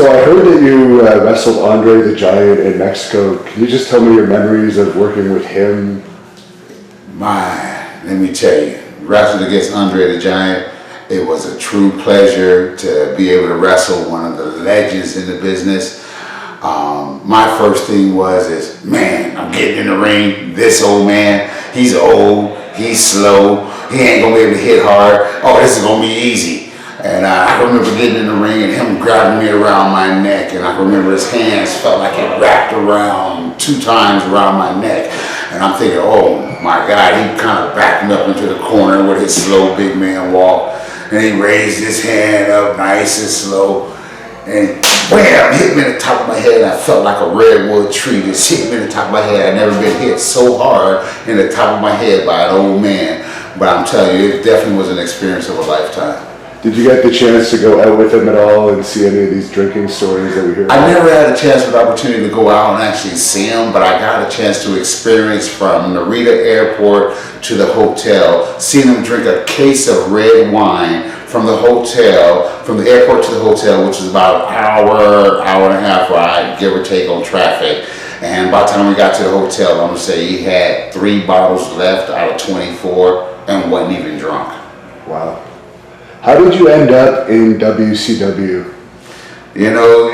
So I heard that you wrestled Andre the Giant in Mexico. Can you just tell me your memories of working with him? Let me tell you, wrestling against Andre the Giant, it was a true pleasure to be able to wrestle one of the legends in the business. My first thing is, man, I'm getting in the ring. This old man, he's old, he's slow, he ain't gonna be able to hit hard. Oh, this is gonna be easy. And I remember getting in the ring and him grabbing me around my neck, and I remember his hands felt like it wrapped around 2 times around my neck. And I'm thinking, oh my God, he kind of backed me up into the corner with his slow big man walk. And he raised his hand up nice and slow. And wham, hit me in the top of my head. And I felt like a redwood tree just hit me in the top of my head. I'd never been hit so hard in the top of my head by an old man. But I'm telling you, it definitely was an experience of a lifetime. Did you get the chance to go out with him at all and see any of these drinking stories that we hear about? I never had a chance or the opportunity to go out and actually see him, but I got a chance to experience from Narita Airport to the hotel, seeing him drink a case of red wine from the hotel, from the airport to the hotel, which was about an hour and a half ride, give or take on traffic. And by the time we got to the hotel, I'm gonna say he had 3 bottles left out of 24 and wasn't even drunk. Wow. How did you end up in WCW? You know,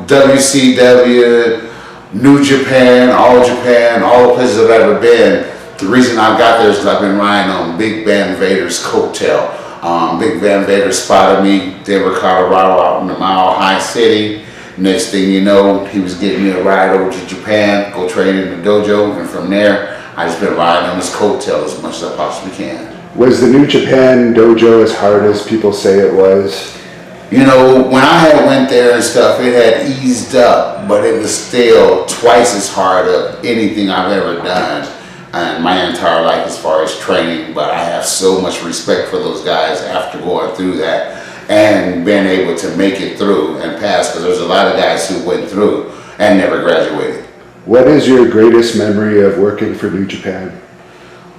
WCW, New Japan, all the places I've ever been. The reason I got there is because I've been riding on Big Van Vader's coattail. Big Van Vader spotted me, Denver, Colorado, out in the Mile High City. Next thing you know, he was getting me a ride over to Japan, go train in the dojo, and from there, I just been riding on his coattail as much as I possibly can. Was the New Japan dojo as hard as people say it was? You know, when I had went there and stuff, it had eased up, but it was still twice as hard of anything I've ever done in my entire life as far as training. But I have so much respect for those guys after going through that and being able to make it through and pass, because there's a lot of guys who went through and never graduated. What is your greatest memory of working for New Japan?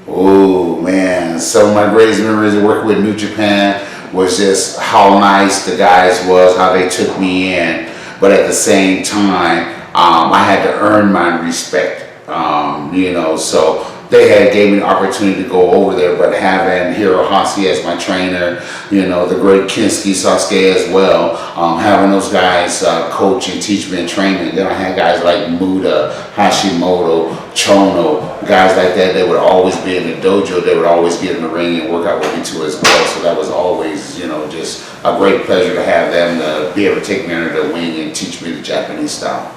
Oh man, some of my greatest memories of working with New Japan was just how nice the guys was, how they took me in. But at the same time, I had to earn my respect. So they had gave me the opportunity to go over there, but having Hirohashi as my trainer, the great Kinsuke Sasuke as well, having those guys coach and teach me and train me. Then I had guys like Muda, Hashimoto, Chono, guys like that. They would always be in the dojo. They would always get in the ring and work out with me too as well. So that was always, just a great pleasure to have them to be able to take me under the wing and teach me the Japanese style.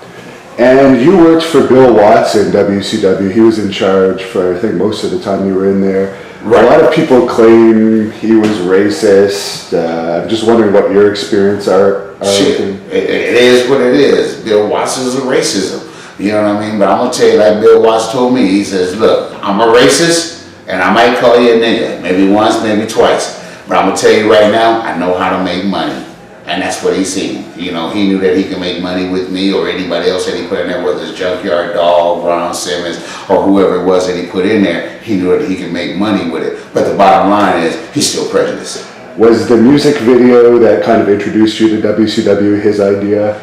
And you worked for Bill Watts in WCW. He was in charge for, I think, most of the time you were in there. Right. A lot of people claim he was racist. I'm just wondering what your experience are. Shit, it is what it is. Bill Watts is a racism. You know what I mean? But I'm going to tell you, like Bill Watts told me, he says, look, I'm a racist, and I might call you a nigga. Maybe once, maybe twice. But I'm going to tell you right now, I know how to make money. And that's what he's seen. He knew that he could make money with me or anybody else that he put in there, whether it's Junkyard Dog, Ron Simmons, or whoever it was that he put in there. He knew that he could make money with it. But the bottom line is, he's still prejudiced. Was the music video that kind of introduced you to WCW his idea?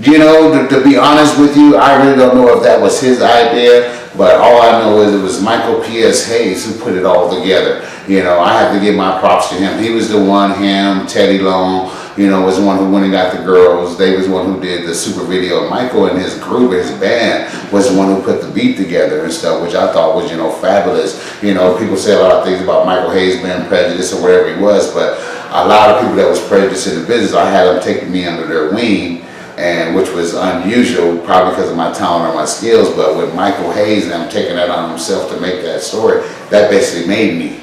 To be honest with you, I really don't know if that was his idea, but all I know is it was Michael P.S. Hayes who put it all together. I have to give my props to him. He was the one, him, Teddy Long, was the one who went and got the girls. They was the one who did the super video. Michael and his group, his band, was the one who put the beat together and stuff, which I thought was, fabulous. People say a lot of things about Michael Hayes being prejudiced or whatever he was, but a lot of people that was prejudiced in the business, I had them taking me under their wing, and which was unusual, probably because of my talent or my skills. But with Michael Hayes and him taking that on himself to make that story, that basically made me.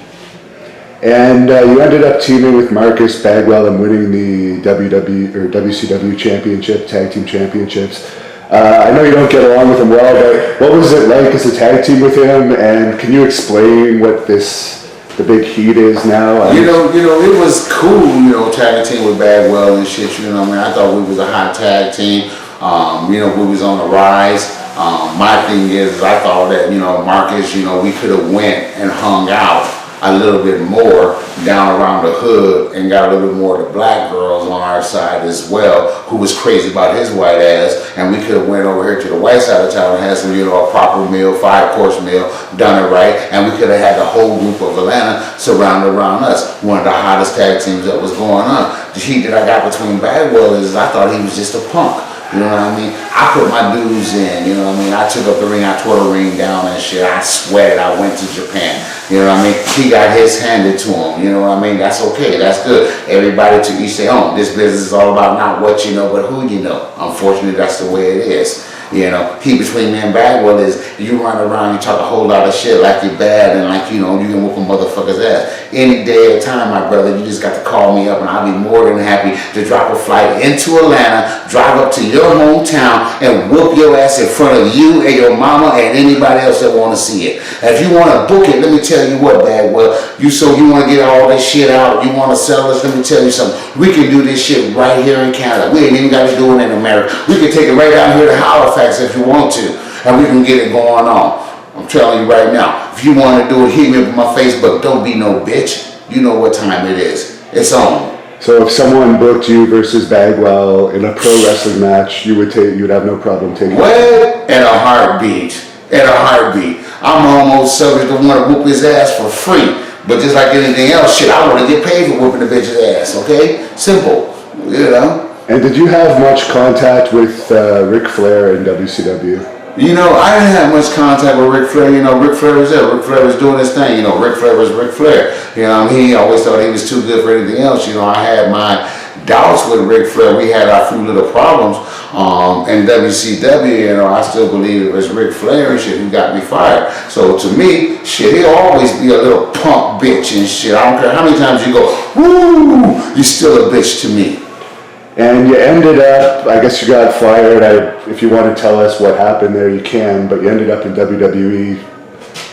And you ended up teaming with Marcus Bagwell and winning the WCW championship, tag team championships. I know you don't get along with him well, but what was it like as a tag team with him? And can you explain what the big heat is now? It was cool, tag team with Barwell and shit, I thought we was a hot tag team. We was on the rise. My thing is, I thought that, Marcus, we could have went and hung out a little bit more down around the hood and got a little bit more of the black girls on our side as well, who was crazy about his white ass, and we could have went over here to the white side of town and had some, a proper meal, 5-course meal, done it right, and we could have had the whole group of Atlanta surrounded around us. One of the hottest tag teams that was going on. The heat that I got between Bagwell is I thought he was just a punk. You know what I mean? I put my dues in, you know what I mean? I took up the ring, I tore the ring down and shit. I sweated, I went to Japan. You know what I mean? He got his handed to him, you know what I mean? That's okay, that's good. Everybody to each their own. This business is all about not what you know, but who you know. Unfortunately, that's the way it is. You know, he between me and Bagwell is you run around, you talk a whole lot of shit like you're bad and like, you can whoop a motherfucker's ass. Any day of time, my brother, you just got to call me up and I'll be more than happy to drop a flight into Atlanta, drive up to your hometown and whoop your ass in front of you and your mama and anybody else that want to see it. And if you want to book it, let me tell you what, Bagwell, you want to get all this shit out, you want to sell this, let me tell you something. We can do this shit right here in Canada. We ain't even got to do it in America. We can take it right down here to Halifax if you want to, and we can get it going on. I'm telling you right now, if you want to do it, hit me up on my Facebook. Don't be no bitch. You know what time it is. It's on. So if someone booked you versus Bagwell in a pro wrestling match, you would have no problem taking it? Well, in a heartbeat. In a heartbeat. I'm almost subject to want to whoop his ass for free. But just like anything else, shit, I want to get paid for whooping the bitch's ass, okay? Simple, And did you have much contact with Ric Flair and WCW? I didn't have much contact with Ric Flair. Ric Flair was there. Ric Flair was doing his thing. Ric Flair was Ric Flair. He always thought he was too good for anything else. I had my doubts with Ric Flair. We had our few little problems in WCW. I still believe it was Ric Flair and shit who got me fired. So to me, shit, he'll always be a little punk bitch and shit. I don't care how many times you go, woo, you still a bitch to me. And you ended up, I guess you got fired. If you want to tell us what happened there, you can, but you ended up in WWE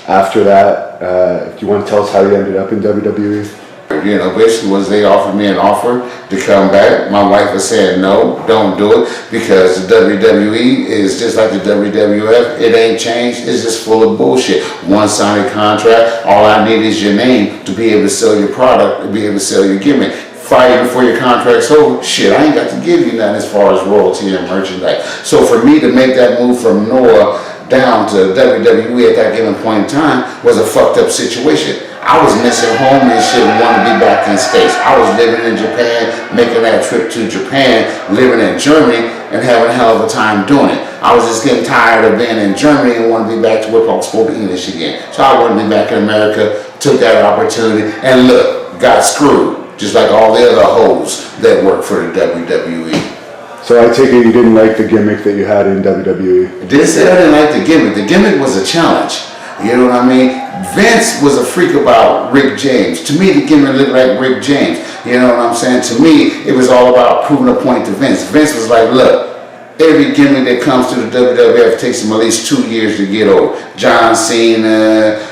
after that. If you want to tell us how you ended up in WWE? Basically was they offered me an offer to come back. My wife was saying, no, don't do it, because the WWE is just like the WWF. It ain't changed. It's just full of bullshit. One-sided contract. All I need is your name to be able to sell your product, to be able to sell your gimmick. Fire before your contract's over. Shit, I ain't got to give you nothing as far as royalty and merchandise. So for me to make that move from Noah down to WWE at that given point in time was a fucked up situation. I was missing home and shit and wanted to be back in States. I was living in Japan, making that trip to Japan, living in Germany, and having a hell of a time doing it. I was just getting tired of being in Germany and wanted to be back to where I spoke English again. So I wanted to be back in America, took that opportunity, and look, got screwed. Just like all the other hoes that work for the WWE. So I take it you didn't like the gimmick that you had in WWE? I didn't say I didn't like the gimmick. The gimmick was a challenge. You know what I mean? Vince was a freak about Rick James. To me, the gimmick looked like Rick James. You know what I'm saying? To me, it was all about proving a point to Vince. Vince was like, look, every gimmick that comes to the WWF takes him at least 2 years to get over. John Cena,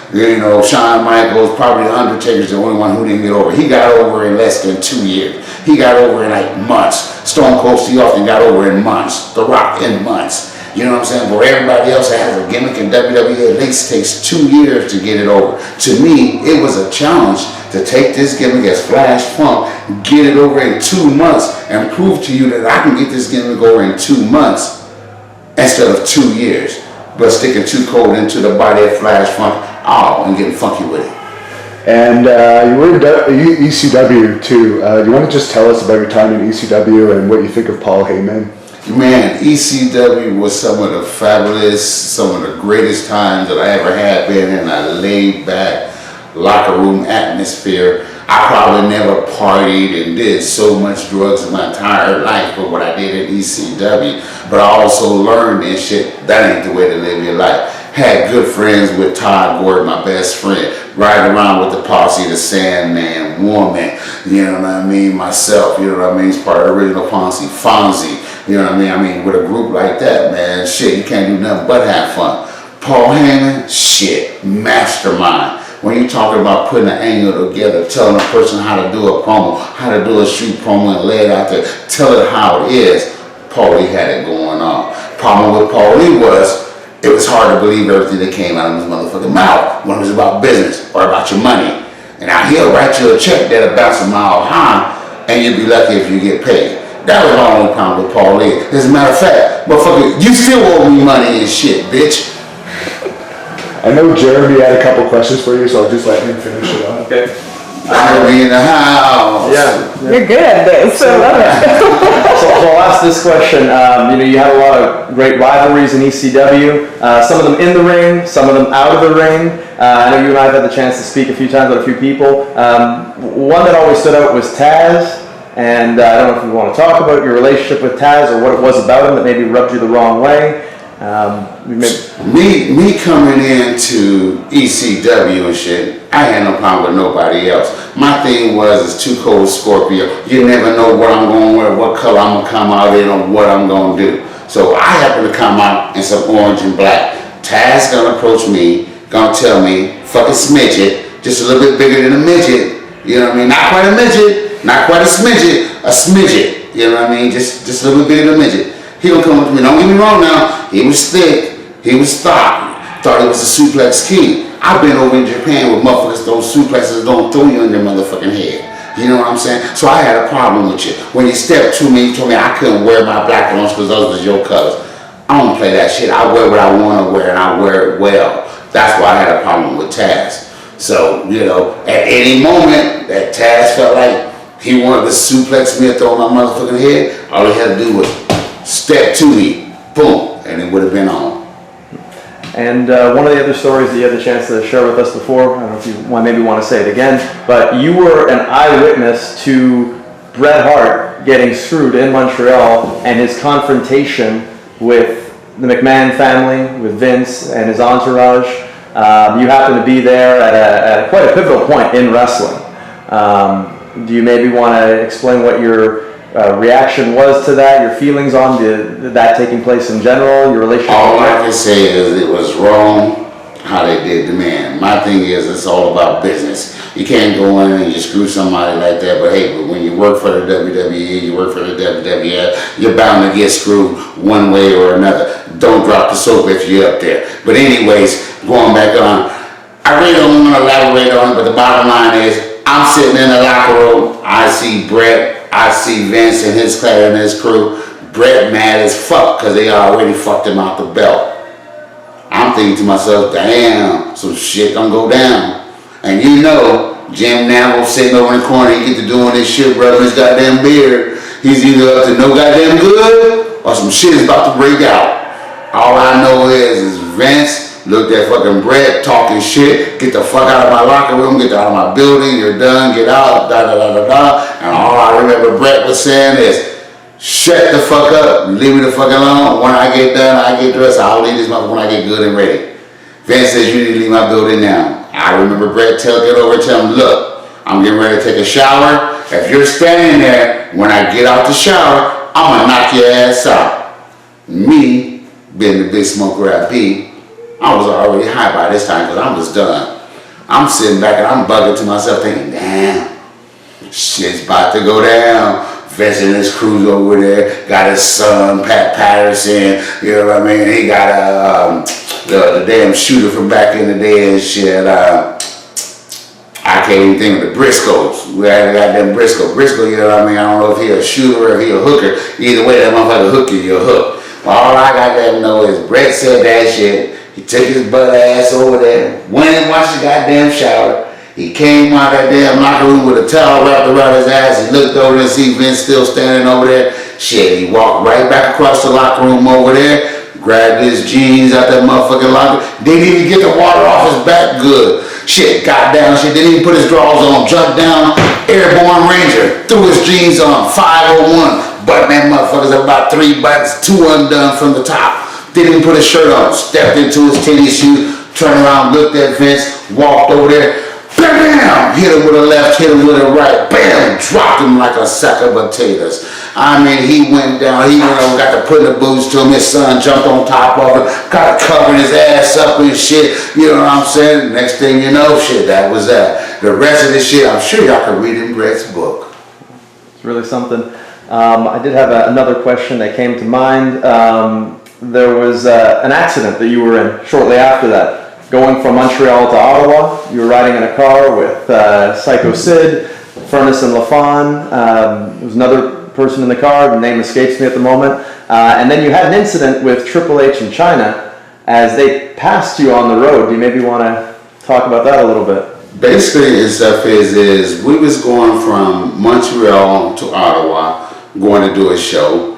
Shawn Michaels, probably The Undertaker's the only one who didn't get over. He got over in less than 2 years. He got over in like months. Stone Cold Steve Austin got over in months. The Rock in months. You know what I'm saying? For everybody else that has a gimmick in WWE, at least takes 2 years to get it over. To me, it was a challenge to take this gimmick as Flash Funk, get it over in 2 months, and prove to you that I can get this gimmick over in 2 months instead of 2 years. But sticking too cold into the body of Flash Funk, and getting funky with it. And you were in ECW too. You want to just tell us about your time in ECW and what you think of Paul Heyman? Man, ECW was some of the greatest times that I ever had, being in a laid-back locker room atmosphere. I probably never partied and did so much drugs in my entire life, but what I did in ECW. But I also learned this shit, that ain't the way to live your life. Had good friends with Todd Gordon, my best friend, riding around with the posse, the Sandman, Woman, you know what I mean, myself, you know what I mean, it's part of the original posse, Fonzie, you know what I mean, with a group like that, man, shit, you can't do nothing but have fun. Paul Heyman, shit, mastermind. When you're talking about putting an angle together, telling a person how to do a promo, how to do a shoot promo and lay it out there, tell it how it is, Paulie had it going on. Problem with Paulie was, it was hard to believe everything that came out of his motherfucking mouth when it was about business or about your money. And now he'll write you a check that'll bounce a mile high, and you'll be lucky if you get paid. That was my only problem with Paul Lee. As a matter of fact, motherfucker, you still owe me money and shit, bitch. I know Jeremy had a couple questions for you, so I'll just let him finish it off. Okay. I'll be in the house. Yeah. You're good at this, so I love it. So I'll ask this question. You had a lot of great rivalries in ECW. Some of them in the ring, some of them out of the ring. I know you and I have had the chance to speak a few times with a few people. One that always stood out was Taz. And I don't know if you want to talk about your relationship with Taz or what it was about him that maybe rubbed you the wrong way. Me coming into ECW and shit, I had no problem with nobody else. My thing was, it's too Cold Scorpio. You never know what I'm going to wear, what color I'm going to come out in, or what I'm going to do. So I happen to come out in some orange and black. Taz going to approach me, going to tell me, fucking smidget, just a little bit bigger than a midget. You know what I mean? Not quite a midget, not quite a smidget, you know what I mean? Just a little bit bigger than a midget. He gonna come up to me, don't get me wrong now, he was thick, he was thought he was a suplex king. I've been over in Japan with motherfuckers, those suplexes don't throw you in their motherfucking head. You know what I'm saying? So I had a problem with you. When you stepped to me, you told me I couldn't wear my black ones because those was your colors. I don't play that shit. I wear what I want to wear and I wear it well. That's why I had a problem with Taz. So, at any moment that Taz felt like he wanted to suplex me or throw my motherfucking head, all he had to do was step to me, boom, and it would have been on. And one of the other stories that you had the chance to share with us before, I don't know if you maybe want to say it again, but you were an eyewitness to Bret Hart getting screwed in Montreal and his confrontation with the McMahon family, with Vince and his entourage. You happened to be there at quite a pivotal point in wrestling. Do you maybe want to explain what your reaction was to that, your feelings on that taking place in general, your relationship? All I can say is it was wrong how they did the man. My thing is, it's all about business. You can't go in and you screw somebody like that, but when you work for the WWE, you work for the WWF, you're bound to get screwed one way or another. Don't drop the soap if you're up there. But anyways, going back on, I really don't want to elaborate on it, but the bottom line is, I'm sitting in the locker room, I see Bret, I see Vince and his clan and his crew. Bret mad as fuck because they already fucked him out the belt. I'm thinking to myself, damn, some shit gonna go down. And Jim Neville sitting over in the corner, he get to doing this shit, rubbing his goddamn beard. He's either up to no goddamn good or some shit is about to break out. All I know is Vince looked at fucking Bret talking shit, get the fuck out of my locker room, get out of my building, you're done, get out, da da da da da. And all I remember Bret was saying is, shut the fuck up, leave me the fuck alone. When I get done, I get dressed, I'll leave this motherfucker when I get good and ready. Vince says, you need to leave my building now. I remember Bret get over and tell him, look, I'm getting ready to take a shower. If you're standing there, when I get out the shower, I'm gonna knock your ass out. Me, being the big smoker I be, I was already high by this time because I was done. I'm sitting back and I'm bugging to myself thinking, damn, shit's about to go down. Vince and his crew's over there, got his son, Pat Patterson, you know what I mean? He got the damn shooter from back in the day and shit. I can't even think of the Briscoes. We had a goddamn Briscoe. Briscoe, you know what I mean? I don't know if he a shooter or if he a hooker. Either way, that motherfucker hook you, you're hooked. All I goddamn know is Bret said that shit. He took his butt ass over there, went and watched the goddamn shower. He came out of that damn locker room with a towel wrapped around his ass. He looked over and see Vince still standing over there. Shit, he walked right back across the locker room over there, grabbed his jeans out that motherfucking locker. Didn't even get the water off his back good. Shit, got down, shit, didn't even put his drawers on, jumped down, Airborne Ranger, threw his jeans on, 501. Button that motherfucker's about 3 buttons, 2 undone from the top. Didn't even put his shirt on, stepped into his tennis shoes, turned around, looked at Vince, walked over there, bam! Hit him with a left, hit him with a right, bam! Dropped him like a sack of potatoes. I mean, he went down, he went over, got to put the boots to him, his son jumped on top of him, got to cover his ass up and shit, you know what I'm saying? Next thing you know, shit, that was that. The rest of this shit, I'm sure y'all can read in Bret's book. It's really something. I did have another question that came to mind. There was an accident that you were in shortly after that. going from Montreal to Ottawa. You were riding in a car with Psycho Sid, Furnace and LaFon. There was another person in the car, the name escapes me at the moment. And then you had an incident with Triple H in China as they passed you on the road. Do you maybe want to talk about that a little bit? Basically, and stuff is we was going from Montreal to Ottawa, going to do a show.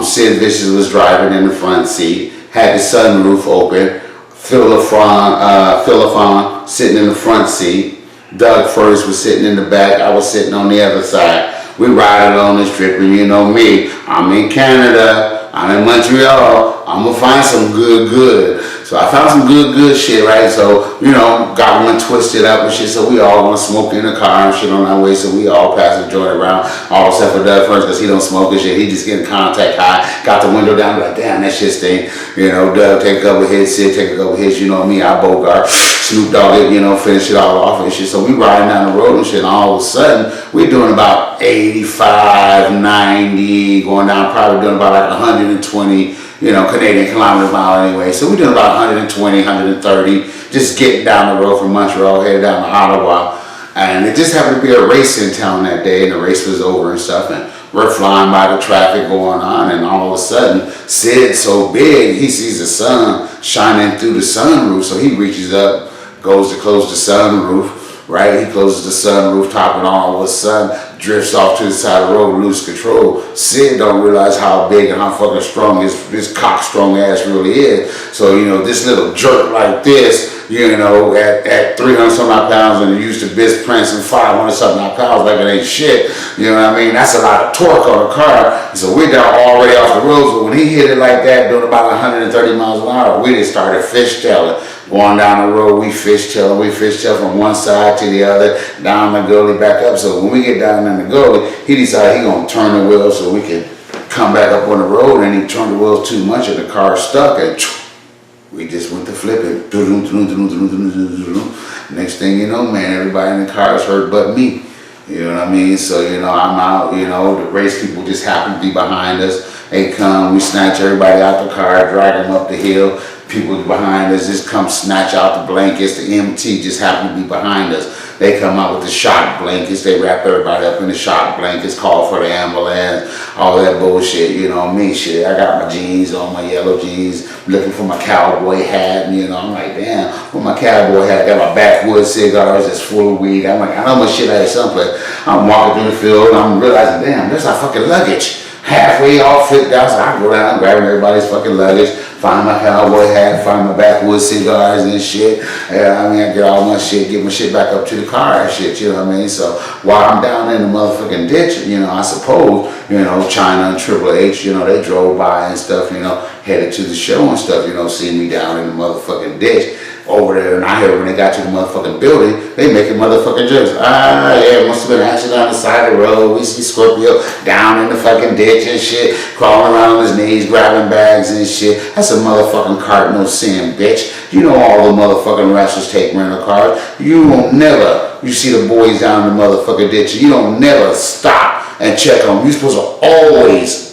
Sid Vicious was driving in the front seat, had the sunroof open. Phil LaFon sitting in the front seat. Doug First was sitting in the back. I was sitting on the other side. We riding on this trip, and you know me, I'm in Canada, I'm in Montreal, I'm gonna find some good. So I found some good shit, right? So, you know, got one twisted up and shit, so we all gonna smoke in the car and shit on our way, so we all pass the joint around, all except for Doug First, because he don't smoke and shit, he just getting contact high, got the window down, like, damn, that shit stink. You know, Doug take a couple hits, Sid take a couple hits, you know me, I Bogart, Snoop Dogg it, you know, finish it all off and shit. So we riding down the road and shit, and all of a sudden, we doing about 85, 90, going down, probably doing about like 120, you know, Canadian kilometers mile anyway. So we're doing about 120, 130, just getting down the road from Montreal, headed down to Ottawa. And it just happened to be a race in town that day, and the race was over and stuff. And we're flying by the traffic going on, and all of a sudden, Sid's so big, he sees the sun shining through the sunroof. So he reaches up, goes to close the sunroof, right? He closes the sunroof top, and all of a sudden, drifts off to the side of the road, lose control. Sid don't realize how big and how fucking strong his cock strong ass really is. So, you know, this little jerk like this, you know, at 300 some odd pounds, and used to Biz Prince and 500 something odd pounds like it ain't shit. You know what I mean? That's a lot of torque on a car. So we're down already off the road. So when he hit it like that, doing about 130 miles an hour, we just started fishtailing. Going down the road, we fishtail from one side to the other, down the gully, back up. So when we get down in the gully, he decided he gonna turn the wheel so we can come back up on the road, and he turned the wheels too much and the car stuck, and we just went to flipping. Next thing you know, man, everybody in the car is hurt but me. You know what I mean? So, you know, I'm out, you know, the race people just happen to be behind us. They come, we snatch everybody out the car, drag them up the hill. People behind us just come snatch out the blankets. The MT just happen to be behind us. They come out with the shock blankets. They wrap everybody up in the shock blankets, call for the ambulance, all that bullshit. You know me, shit. I got my jeans on, my yellow jeans, looking for my cowboy hat. And, you know, I'm like, damn, with my cowboy hat, got my backwoods cigars that's full of weed. I'm like, I know my shit out of someplace. I'm walking through the field, and I'm realizing, damn, there's our fucking luggage. Halfway all flipped out, so I go down, grabbing everybody's fucking luggage, find my cowboy hat, find my backwoods cigars and shit. I mean, I get all my shit, get my shit back up to the car and shit, you know what I mean? So while I'm down in the motherfucking ditch, you know, I suppose, you know, China and Triple H, you know, they drove by and stuff, you know, headed to the show and stuff, you know, see me down in the motherfucking ditch. Over there, and I heard when they got to the motherfucking building, they making motherfucking jokes. Yeah, it must have been an accident on the side of the road. We see Scorpio down in the fucking ditch and shit, crawling around on his knees, grabbing bags and shit. That's a motherfucking cardinal sin, bitch. You know all the motherfucking wrestlers take rental cars. You won't never, you see the boys down in the motherfucking ditch, you don't never stop and check on them. You're supposed to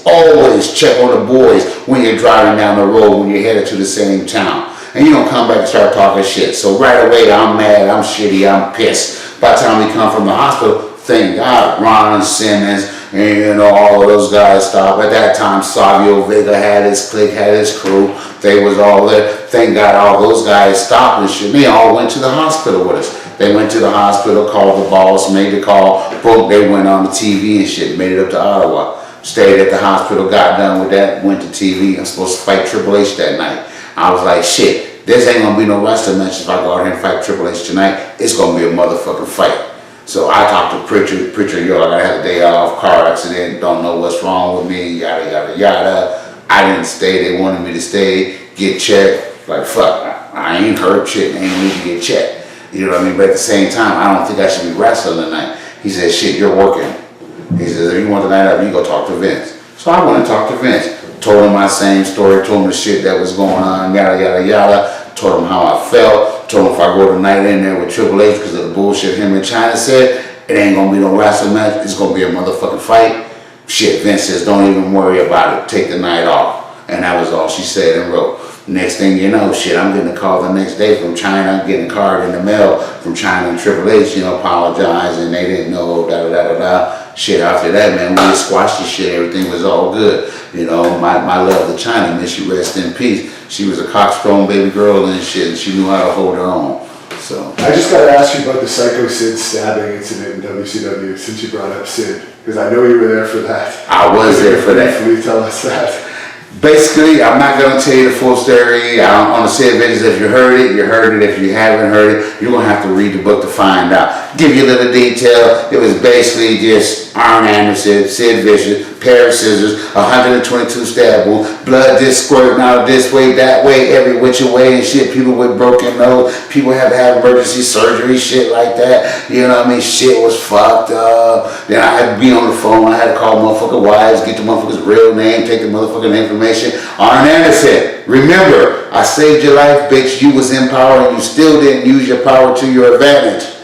always check on the boys when you're driving down the road, when you're headed to the same town. And you don't come back and start talking shit. So right away, I'm mad, I'm shitty, I'm pissed. By the time we come from the hospital, thank God, Ron Simmons, and you know, all of those guys stopped. At that time, Savio Vega had his clique, had his crew. They was all there. Thank God all those guys stopped and shit. They all went to the hospital with us. They went to the hospital, called the boss, made the call, boom, they went on the TV and shit, made it up to Ottawa. Stayed at the hospital, got done with that, went to TV. I'm supposed to fight Triple H that night. I was like, shit, this ain't gonna be no wrestling match if I go out here and fight Triple H tonight. It's gonna be a motherfucking fight. So I talked to Pritchard, yo, I had a day off, car accident, don't know what's wrong with me, yada, yada, yada. I didn't stay, they wanted me to stay, get checked. Like, fuck, I ain't hurt, shit, ain't need to get checked. You know what I mean? But at the same time, I don't think I should be wrestling tonight. He said, shit, you're working. He says, if you want the night up, you go talk to Vince. So I went and talked to Vince. Told him my same story, told him the shit that was going on, yada, yada, yada. Told him how I felt. Told him if I go tonight in there with Triple H because of the bullshit him and China said, it ain't gonna be no wrestling match, it's gonna be a motherfucking fight. Shit, Vince says, don't even worry about it, take the night off. And that was all she said and wrote. Next thing you know, shit, I'm getting a call the next day from China. I'm getting a card in the mail from China and Triple H, apologizing. They didn't know, da-da-da-da-da. Shit, after that, man, we squashed the shit. Everything was all good. My love to China, man, she rest in peace. She was a cock-strong baby girl and shit, and she knew how to hold her own. So I just got to ask you about the Psycho Sid stabbing incident in WCW since you brought up Sid, because I know you were there for that. I was there for that. Briefly tell us that. Basically, I'm not going to tell you the full story. I don't want to say it, because if you heard it, you heard it. If you haven't heard it, you're going to have to read the book to find out. Give you a little detail. It was basically just Arn Anderson, Sid Vicious, pair of scissors, 122 stab wounds, blood just squirting out this way, that way, every which way and shit. People with broken nose, people had to have emergency surgery, shit like that. You know what I mean? Shit was fucked up. Then I had to be on the phone. I had to call motherfucker wives, get the motherfucker's real name, take the motherfucking information. Arn Anderson, remember, I saved your life, bitch. You was in power and you still didn't use your power to your advantage.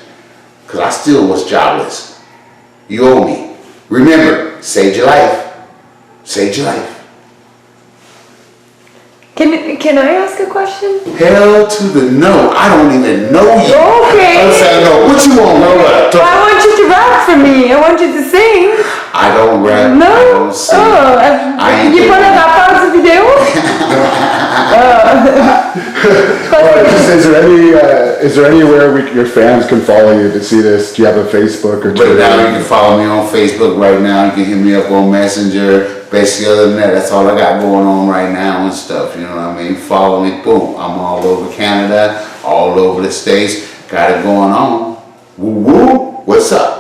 Because I still was jobless. You owe me. Remember, saved your life. Saved your life. Can I ask a question? Hell to the no. I don't even know you. Okay. I'm saying no. What you want? No. I want you to rap for me. I want you to sing. I don't rap. No? I don't sing. I ain't You pode rapar esse video? Is there anywhere your fans can follow you to see this? Do you have a Facebook or Twitter? Right now, you can follow me on Facebook right now. You can hit me up on Messenger. Basically, other than that, that's all I got going on right now and stuff. You know what I mean? Follow me, boom. I'm all over Canada, all over the States. Got it going on. Woo woo. What's up?